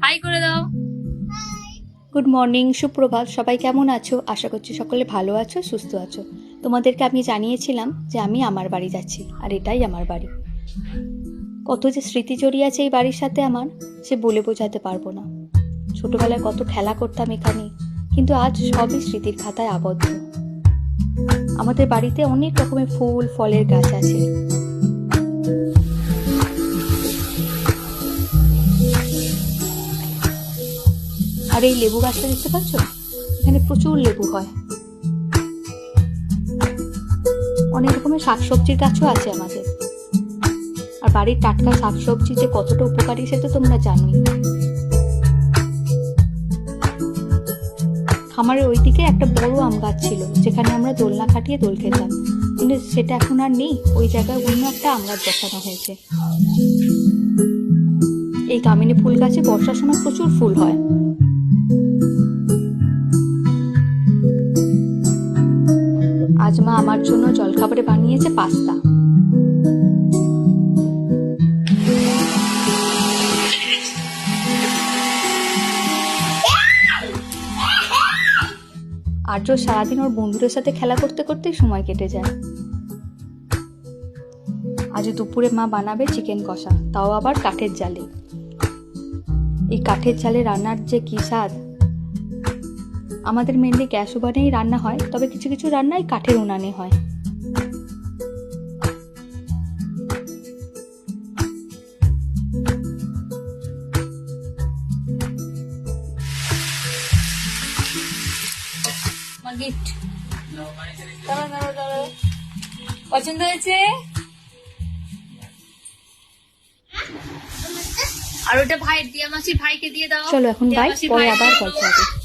High করে দাও। Good morning, সুপ্রভাত। সবাই কেমন আছো? আশা করছি সকলে ভালো আছো, সুস্থ আছো। তোমাদেরকে আমি জানিয়েছিলাম যে আমি আমার বাড়ি যাচ্ছি, আর এটাই আমার বাড়ি। কত যে স্মৃতি জড়িয়ে আছে এই বাড়ির সাথে আমার, সে বলে বোঝাতে পারবো না। ছোটবেলায় কত খেলা করতাম এখানে, কিন্তু আজ সবই স্মৃতির খাতায় আবদ্ধ। আমাদের বাড়িতে অনেক রকমের ফুল ফলের গাছ আছে। আর এই লেবু গাছটা দেখতে পাচ্ছ, এখানে প্রচুর লেবু হয়। অনেক রকমের শাকসবজির গাছও আছে আমাদের। আর বাড়ির টাটকা শাকসবজি যে কতটা উপকারী সেটা তোমরা জানোই। খামারের ওইদিকে একটা বড় আম গাছ ছিল, যেখানে আমরা দোলনা খাটিয়ে দোল খেতাম, কিন্তু সেটা এখন আর নেই। ওই জায়গায় অন্য একটা আম গাছ বসানো হয়েছে। এই কামিনী ফুল গাছে বর্ষার সময় প্রচুর ফুল হয়। আজ মা আমার জন্য জলখাবারে বানিয়েছে পাস্তা। আর্য সারাদিন ওর বন্ধুদের সাথে খেলা করতে করতেই সময় কেটে যায়। আজ দুপুরে মা বানাবে চিকেন কষা, তাও আবার কাঠের জালে। এই কাঠের জালে রান্নার যে কি স্বাদ! আমাদের মেনলি গ্যাস ওভেনেই রান্না হয়, তবে কিছু কিছু রান্নাই কাঠের উনানে হয়। পছন্দ হয়েছে? আর ওটা ভাই দিয়া মাসির ভাইকে দিয়ে দাও। চলো এখন বাই, পরে আবার গল্প হবে।